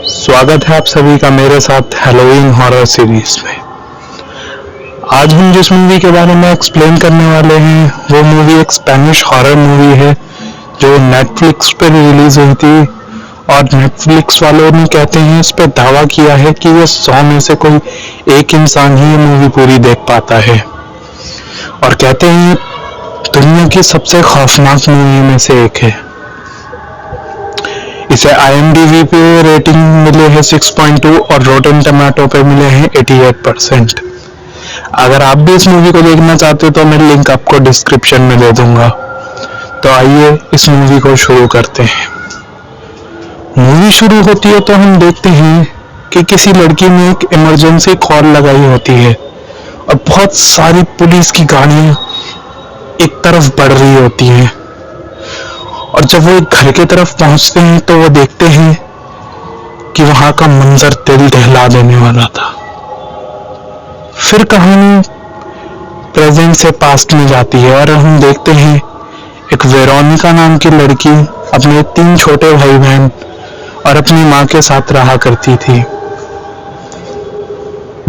स्वागत है आप सभी का मेरे साथ हैलोवीन हॉरर सीरीज में। आज हम जिस मूवी के बारे में एक्सप्लेन करने वाले हैं वो मूवी एक स्पेनिश हॉरर मूवी है जो नेटफ्लिक्स पर रिलीज हुई थी और नेटफ्लिक्स वालों ने कहते हैं इस पर दावा किया है कि ये 100 में से कोई एक इंसान ही ये मूवी पूरी देख पाता है और कहते हैं दुनिया की सबसे खौफनाक मूवी में से एक है। इसे IMDb पे रेटिंग मिले है 6.2 और रोटेन टमाटो पे मिले हैं 88%। अगर आप भी इस मूवी को देखना चाहते हो तो मैं लिंक आपको डिस्क्रिप्शन में दे दूंगा। तो आइए इस मूवी को शुरू करते हैं। मूवी शुरू होती है तो हम देखते हैं कि किसी लड़की ने एक इमरजेंसी कॉल लगाई होती है और बहुत सारी पुलिस की गाड़ियां एक तरफ बढ़ रही होती हैं और जब वो एक घर की तरफ पहुंचते हैं तो वो देखते हैं कि वहां का मंजर दिल दहला देने वाला था। फिर कहानी प्रेजेंट से पास्ट में जाती है और हम देखते हैं एक वेरोनिका नाम की लड़की अपने 3 छोटे भाई बहन और अपनी मां के साथ रहा करती थी।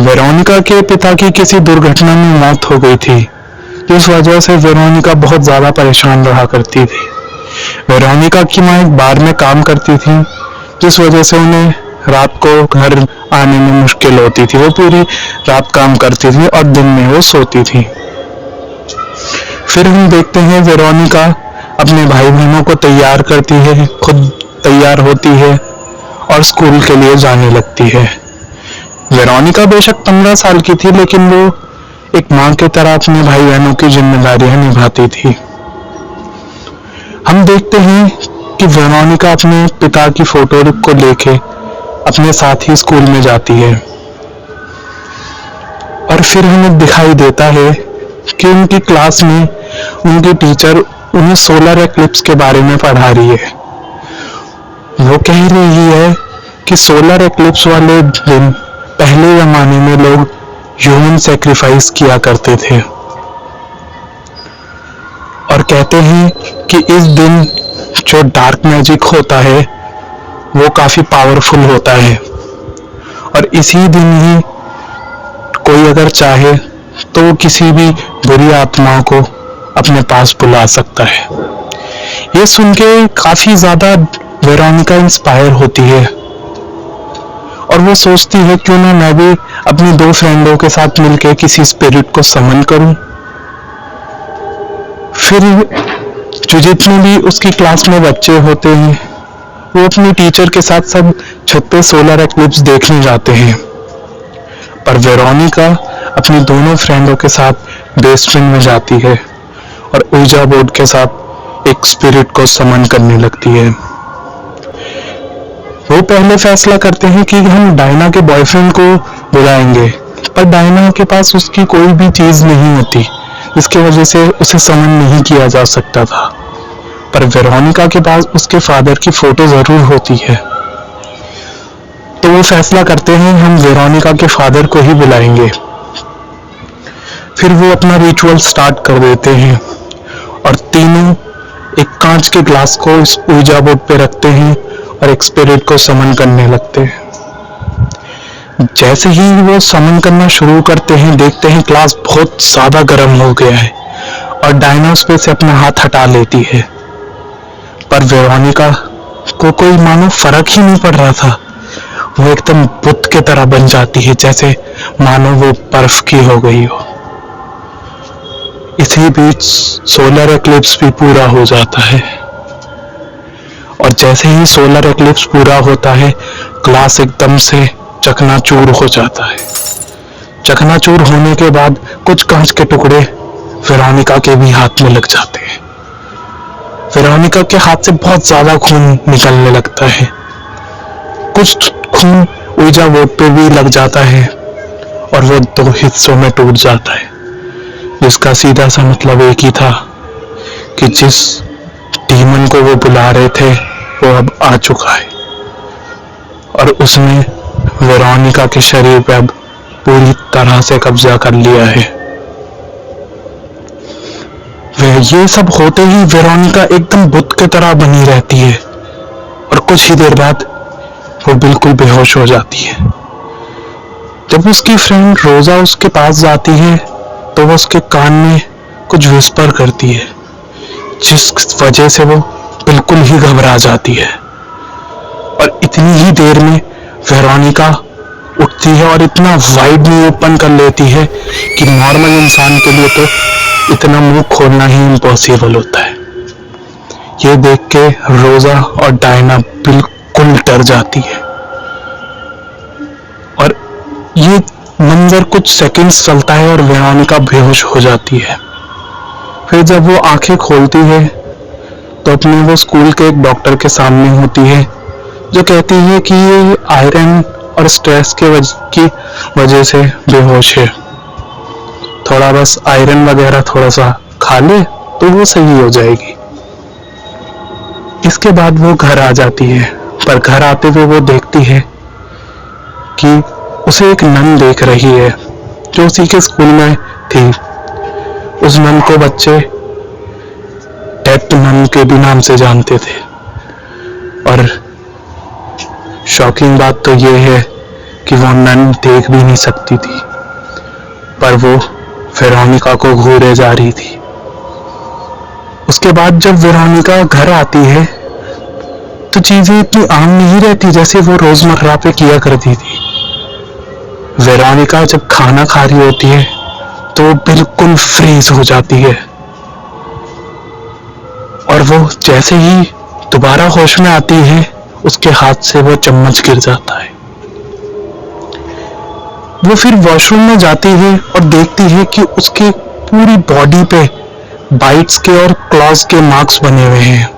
वेरोनिका के पिता की किसी दुर्घटना में मौत हो गई थी, जिस वजह से वेरोनिका बहुत ज्यादा परेशान रहा करती थी। वेरोनिका की मां एक बार में काम करती थी, जिस वजह से उन्हें रात को घर आने में मुश्किल होती थी। वो पूरी रात काम करती थी और दिन में वो सोती थी। फिर हम देखते हैं वेरोनिका अपने भाई बहनों को तैयार करती है, खुद तैयार होती है और स्कूल के लिए जाने लगती है। वेरोनिका बेशक 15 साल की थी, लेकिन वो एक मां की तरह अपने भाई बहनों की जिम्मेदारियां निभाती थी। हम देखते हैं कि वेरोनिका अपने पिता की फोटो को लेके अपने साथ ही स्कूल में जाती है और फिर हमें दिखाई देता है कि उनकी क्लास में उनकी टीचर उन्हें सोलर एक्लिप्स के बारे में पढ़ा रही है। वो कह रही है कि सोलर एक्लिप्स वाले दिन पहले जमाने में लोग ह्यूमन सैक्रिफाइस किया करते थे और कहते हैं कि इस दिन जो डार्क मैजिक होता है वो काफी पावरफुल होता है और इसी दिन ही कोई अगर चाहे तो वो किसी भी बुरी आत्माओं को अपने पास बुला सकता है। ये सुन के काफी ज्यादा वेरोनिका इंस्पायर होती है और वो सोचती है क्यों ना मैं भी अपनी 2 फ्रेंडों के साथ मिलकर किसी स्पिरिट को समन करूं। फिर जो जितने भी उसकी क्लास में बच्चे होते हैं वो अपनी टीचर के साथ सब छत पे सोलर एक्लिप्स देखने जाते हैं, पर वेरोनिका अपनी दोनों फ्रेंडों के साथ बेसमेंट में जाती है और ऊर्जा बोर्ड के साथ एक स्पिरिट को समन करने लगती है। वो पहले फैसला करते हैं कि हम डायना के बॉयफ्रेंड को बुलाएंगे, पर डायना के पास उसकी कोई भी चीज नहीं होती, जिसकी वजह से उसे समन नहीं किया जा सकता था। पर वेरोनिका के पास उसके फादर की फोटो जरूर होती है, तो वो फैसला करते हैं हम वेरोनिका के फादर को ही बुलाएंगे। फिर वो अपना रिचुअल स्टार्ट कर देते हैं और तीनों एक कांच के ग्लास को इस ऊर्जा बोर्ड पे रखते हैं और एक स्पिरिट को समन करने लगते हैं। जैसे ही वो समन करना शुरू करते हैं देखते हैं क्लास बहुत ज्यादा गर्म हो गया है और डायना उस पे से अपना हाथ हटा लेती है, पर वेरोनिका को कोई मानो फर्क ही नहीं पड़ रहा था। वो एकदम बुत की तरह बन जाती है, जैसे मानो वो बर्फ की हो गई हो। इसी बीच सोलर एक्लिप्स भी पूरा हो जाता है और जैसे ही सोलर एक्लिप्स पूरा होता है क्लास एकदम से चकनाचूर हो जाता है। चकनाचूर होने के बाद कुछ कांच के टुकड़े वेरोनिका के भी हाथ में लग जाते हैं। वेरोनिका के हाथ से बहुत ज्यादा खून निकलने लगता है, कुछ खून ऊर्जा बोर्ड पे भी लग जाता है और वो 2 हिस्सों में टूट जाता है, जिसका सीधा सा मतलब एक ही था कि जिस डीमन को वो बुला रहे थे वो अब आ चुका है और उसने वेरोनिका के शरीर पे अब पूरी तरह से कब्जा कर लिया है। ये सब होते ही वेरोनिका एकदम बुत की तरह बनी रहती है और कुछ ही देर बाद वो बिल्कुल बेहोश हो जाती है। जब उसकी फ्रेंड रोजा उसके पास जाती है तो वो उसके कान में कुछ विस्पर करती है, जिस वजह से वो बिल्कुल ही घबरा जाती है। और इतनी ही देर में वेरोनिका उठती है और इतना वाइड मुंह ओपन कर लेती है कि नॉर्मल इंसान के लिए तो इतना मुंह खोलना ही इम्पॉसिबल होता है। ये देख के रोजा और डायना बिल्कुल डर जाती है और ये मंजर कुछ सेकंड्स चलता है और वेरोनिका बेहोश हो जाती है। फिर जब वो आंखें खोलती है तो अपने वो स्कूल के एक डॉक्टर के सामने होती है, जो कहती है कि ये आयरन और स्ट्रेस की वजह से बेहोश है, थोड़ा बस आयरन वगैरह थोड़ा सा खा ले तो वो सही हो जाएगी। इसके बाद वो घर आ जाती है, पर घर आते हुए वो देखती है कि उसे एक नन देख रही है जो उसी के स्कूल में थी। उस नन को बच्चे डेथ नन के भी नाम से जानते थे। और शॉकिंग बात तो ये है कि वो नन देख भी नहीं सकती थी, पर वो वेरोनिका को घूरे जा रही थी। उसके बाद जब वेरोनिका घर आती है तो चीजें इतनी आम नहीं रहती जैसे वो रोजमर्रा पे किया करती थी। वेरोनिका जब खाना खा रही होती है तो वो बिल्कुल फ्रीज हो जाती है और वो जैसे ही दोबारा होश में आती है उसके हाथ से वो चम्मच गिर जाता है। वो फिर वॉशरूम में जाती है और देखती है कि उसके पूरी बॉडी पे बाइट्स के और क्लॉज के मार्क्स बने हुए हैं,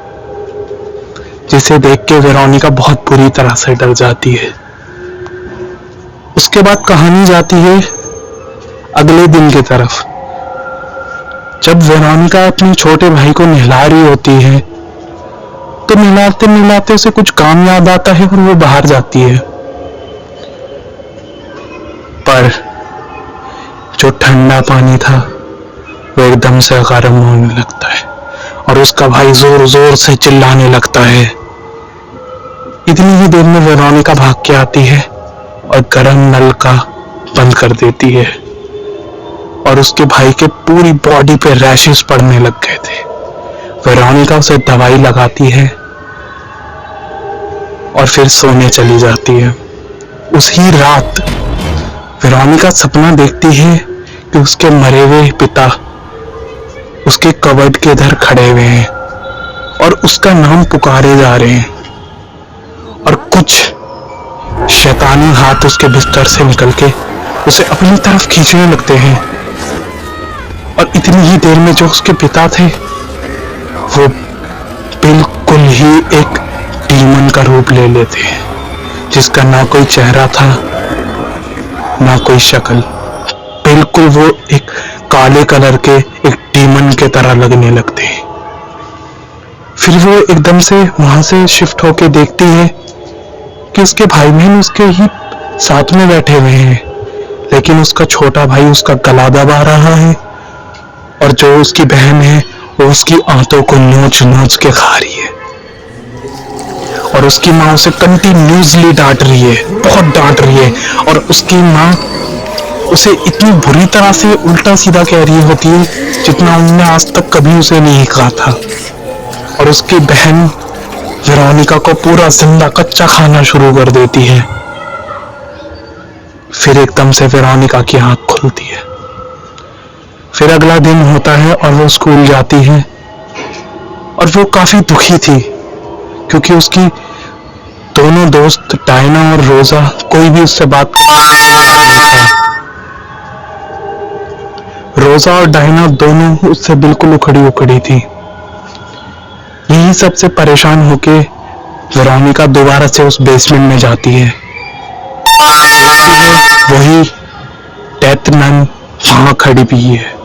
जिसे देख के वेरोनिका बहुत बुरी तरह से डर जाती है। उसके बाद कहानी जाती है अगले दिन की तरफ। जब वेरोनिका अपने छोटे भाई को नहला रही होती है तो नहलाते नहलाते उसे कुछ काम याद आता है और वो बाहर जाती है, पर जो ठंडा पानी था वो एकदम से गर्म होने लगता है और उसका भाई जोर जोर से चिल्लाने लगता है। इतनी ही देर में वेरोनिका भाग के आती है और गर्म नल का बंद कर देती है और उसके भाई के पूरी बॉडी पे रैशेस पड़ने लग गए थे। वेरोनिका उसे दवाई लगाती है और फिर सोने चली जाती है। उसी रात वेरोनिका सपना देखती है कि उसके मरे हुए पिता उसके कबर्ड के इधर खड़े हुए हैं और उसका नाम पुकारे जा रहे हैं और कुछ शैतानी हाथ उसके बिस्तर से निकल के उसे अपनी तरफ खींचने लगते हैं। और इतनी ही देर में जो उसके पिता थे वो बिल्कुल ही एक डीमन का रूप ले लेते हैं, जिसका ना कोई चेहरा था ना कोई शक्ल। बिल्कुल वो एक काले कलर के एक डीमन के तरह लगने लगते हैं। फिर वो एकदम से वहां से शिफ्ट होके देखती है कि उसके भाई बहन उसके ही साथ में बैठे हुए हैं, लेकिन उसका छोटा भाई उसका गला दबा रहा है और जो उसकी बहन है वो उसकी आंतों को नोच नोच के खा रही है और उसकी माँ उसे कंटिन्यूसली डांट रही है, बहुत डांट रही है। और उसकी माँ उसे इतनी बुरी तरह से उल्टा सीधा कह रही होती है जितना उन्होंने आज तक कभी उसे नहीं कहा था। और उसकी बहन वेरोनिका को पूरा जिंदा कच्चा खाना शुरू कर देती है। फिर एकदम से वेरोनिका की आंख खुलती है। फिर अगला दिन होता है और वो स्कूल जाती है और वो काफी दुखी थी क्योंकि उसकी दोनों दोस्त डायना और रोजा कोई भी उससे बात नहीं था। रोजा और डायना दोनों उससे बिल्कुल उखड़ी उखड़ी थी। यही सबसे परेशान होके वेरोनिका दोबारा से उस बेसमेंट में जाती है। वही डेथ नन वहां खड़ी भी है।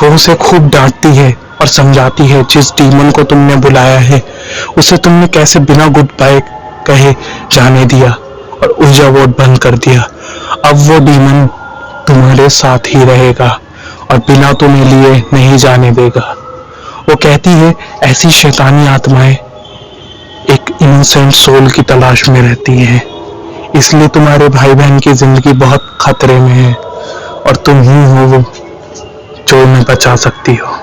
वो उसे खूब डांटती है और समझाती है, जिस डीमन को तुमने बुलाया है उसे तुमने कैसे बिना गुड बाय कहे जाने दिया और ऊर्जा बोर्ड बंद कर दिया। अब वो डीमन तुम्हारे साथ ही रहेगा और बिना तुम्हें लिए नहीं जाने देगा। वो कहती है ऐसी शैतानी आत्माएं एक इनोसेंट सोल की तलाश में रहती है। इसलिए तुम्हारे भाई बहन की जिंदगी बहुत खतरे में है और तुम ही हो वो जो उन्हें बचा सकती हो।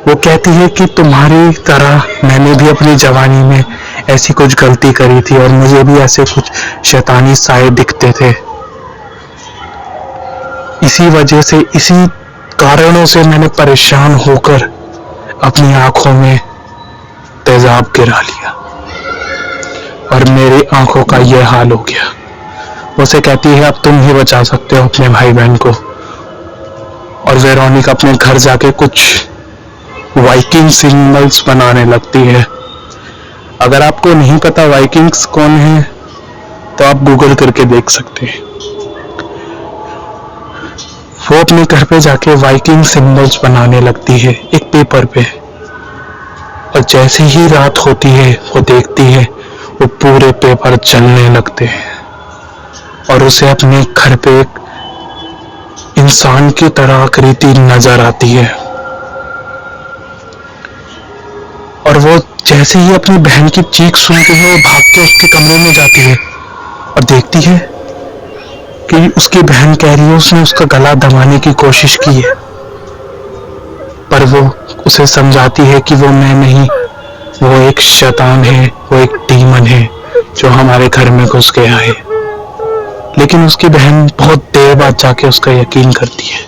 वो कहती है कि तुम्हारी तरह मैंने भी अपनी जवानी में ऐसी कुछ गलती करी थी और मुझे भी ऐसे कुछ शैतानी साए दिखते थे। इसी वजह से, इसी कारणों से मैंने परेशान होकर अपनी आंखों में तेजाब गिरा लिया और मेरी आंखों का यह हाल हो गया। उसे कहती है अब तुम ही बचा सकते हो अपने भाई बहन को। और वेरोनिका अपने घर जाके कुछ वाइकिंग सिंबल्स बनाने लगती है। अगर आपको नहीं पता वाइकिंग्स कौन है तो आप गूगल करके देख सकते हैं। वो अपने घर पे जाके वाइकिंग सिंबल्स बनाने लगती है एक पेपर पे। और जैसे ही रात होती है वो देखती है वो पूरे पेपर जलने लगते हैं और उसे अपने घर पे एक इंसान की तरह आकृति नजर आती है। और वो जैसे ही अपनी बहन की चीख सुनती है वो भाग के उसके कमरे में जाती है और देखती है कि उसकी बहन कह रही है उसने उसका गला दबाने की कोशिश की है, पर वो उसे समझाती है कि वो मैं नहीं, वो एक शैतान है, वो एक डीमन है जो हमारे घर में घुस गया है। लेकिन उसकी बहन बहुत देर बाद जाके उसका यकीन करती है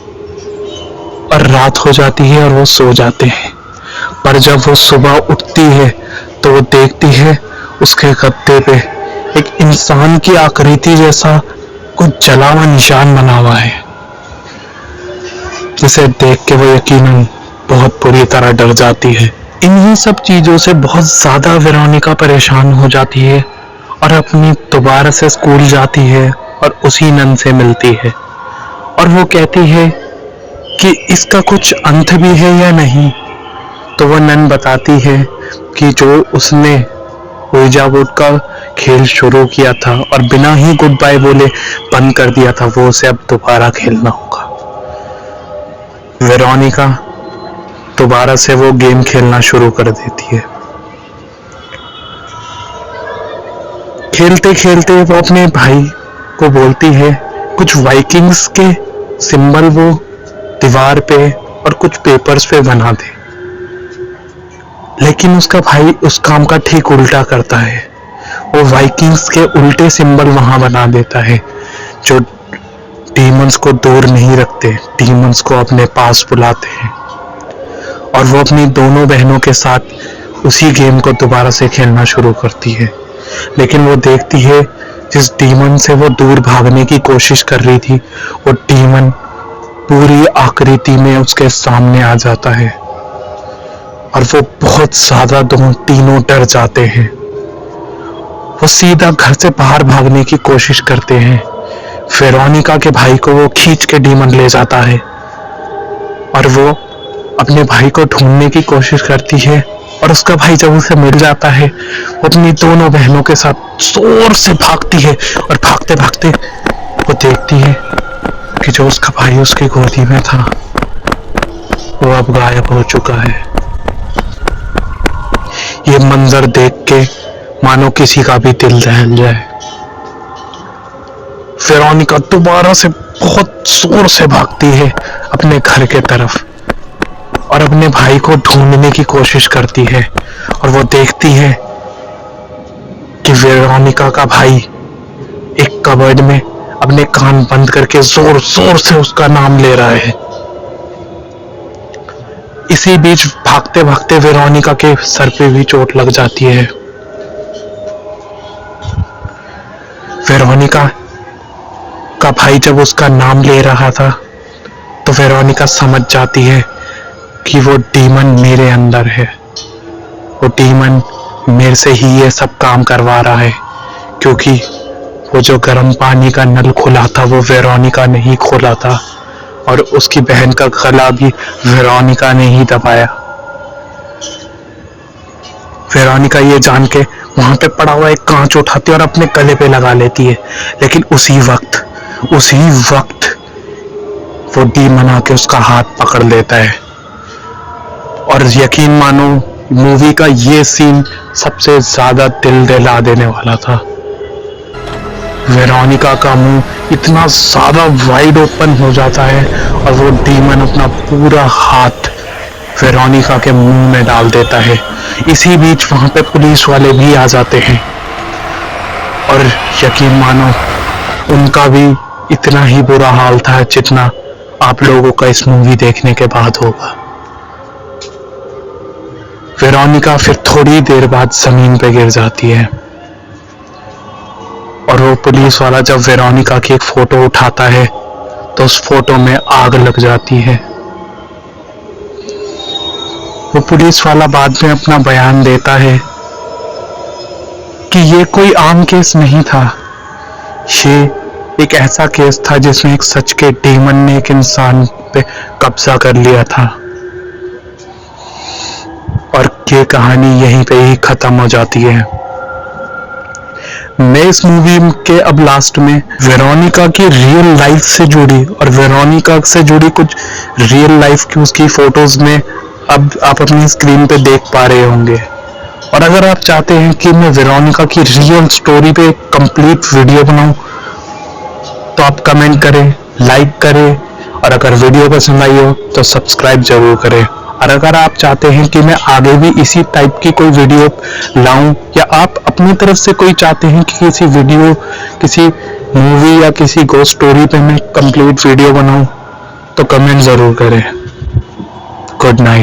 और रात हो जाती है और वो सो जाते हैं। पर जब वो सुबह उठती है तो वो देखती है उसके गद्दे पे एक इंसान की आकृति जैसा कुछ जला हुआ निशान बना हुआ है, जिसे देख के वो यकीनन बहुत बुरी तरह डर जाती है। इन्हीं सब चीजों से बहुत ज्यादा वेरोनिका परेशान हो जाती है और अपनी दोबारा से स्कूल जाती है और उसी नन से मिलती है और वो कहती है कि इसका कुछ अंत भी है या नहीं। तो वो नन बताती है कि जो उसने ओइजा बोर्ड का खेल शुरू किया था और बिना ही गुड बाय बोले बंद कर दिया था, वो उसे अब दोबारा खेलना होगा। वेरोनिका दोबारा से वो गेम खेलना शुरू कर देती है। खेलते खेलते वो अपने भाई को बोलती है कुछ वाइकिंग्स के सिंबल वो दीवार पे और कुछ पेपर्स पे बना दे। लेकिन उसका भाई उस काम का ठीक उल्टा करता है। वो वाइकिंग्स के उल्टे सिंबल वहां बना देता है जो डीमंस को दूर नहीं रखते, डीमंस को अपने पास बुलाते हैं। और वो अपनी दोनों बहनों के साथ उसी गेम को दोबारा से खेलना शुरू करती है। लेकिन वो देखती है जिस डीमन से वो दूर भागने की कोशिश कर रही थी वो डीमन पूरी आकृति में उसके सामने आ जाता है और वो बहुत ज्यादा तीनों डर जाते हैं। वो सीधा घर से बाहर भागने की कोशिश करते हैं। वेरोनिका के भाई को वो खींच के डीमन ले जाता है और वो अपने भाई को ढूंढने की कोशिश करती है और उसका भाई जब उसे मिल जाता है वो अपनी दोनों बहनों के साथ जोर से भागती है और भागते भागते वो देखती है कि जो उसका भाई उसकी गोदी में था वो अब गायब हो चुका है। ये मंजर देख के मानो किसी का भी दिल दहल जाए। वेरोनिका दोबारा से बहुत जोर से भागती है अपने घर के तरफ और अपने भाई को ढूंढने की कोशिश करती है और वो देखती है कि वेरोनिका का भाई एक कबर्ड में अपने कान बंद करके जोर जोर से उसका नाम ले रहा है। इसी बीच भागते भागते वेरोनिका के सर पे भी चोट लग जाती है। वेरोनिका का भाई जब उसका नाम ले रहा था तो वेरोनिका समझ जाती है कि वो डीमन मेरे अंदर है, वो डीमन मेरे से ही ये सब काम करवा रहा है, क्योंकि वो जो गर्म पानी का नल खुला था वो वेरोनिका ने ही खोला था और उसकी बहन का गला भी वेरोनिका ने ही दबाया। वेरोनिका ये जान के वहां पे पड़ा हुआ एक कांच उठाती है और अपने गले पे लगा लेती है। लेकिन उसी वक्त वो डीमन आके उसका हाथ पकड़ लेता है और यकीन मानो मूवी का ये सीन सबसे ज्यादा दिल दहला देने वाला था। वेरोनिका का मुंह इतना ज्यादा वाइड ओपन हो जाता है और वो डीमन अपना पूरा हाथ वेरोनिका के मुंह में डाल देता है। इसी बीच वहां पे पुलिस वाले भी आ जाते हैं और यकीन मानो उनका भी इतना ही बुरा हाल था जितना आप लोगों का इस मूवी देखने के बाद होगा। वेरोनिका फिर थोड़ी देर बाद जमीन पे गिर जाती है और वो पुलिस वाला जब वेरोनिका की एक फोटो उठाता है तो उस फोटो में आग लग जाती है। वो पुलिस वाला बाद में अपना बयान देता है कि ये कोई आम केस नहीं था, ये एक ऐसा केस था जिसमें एक सच के डीमन ने एक इंसान पे कब्जा कर लिया था और ये कहानी यहीं पे ही खत्म हो जाती है। मैं इस मूवी के अब लास्ट में वेरोनिका की रियल लाइफ से जुड़ी और वेरोनिका से जुड़ी कुछ रियल लाइफ की उसकी फोटोज में अब आप अपनी स्क्रीन पे देख पा रहे होंगे। और अगर आप चाहते हैं कि मैं वेरोनिका की रियल स्टोरी पे कंप्लीट वीडियो बनाऊं तो आप कमेंट करें, लाइक करें और अगर वीडियो पसंद आई हो तो सब्सक्राइब जरूर करें। और अगर आप चाहते हैं कि मैं आगे भी इसी टाइप की कोई वीडियो लाऊं या आप अपनी तरफ से कोई चाहते हैं कि किसी वीडियो, किसी मूवी या किसी गोस्ट स्टोरी पे मैं कंप्लीट वीडियो बनाऊं तो कमेंट जरूर करें। Good night.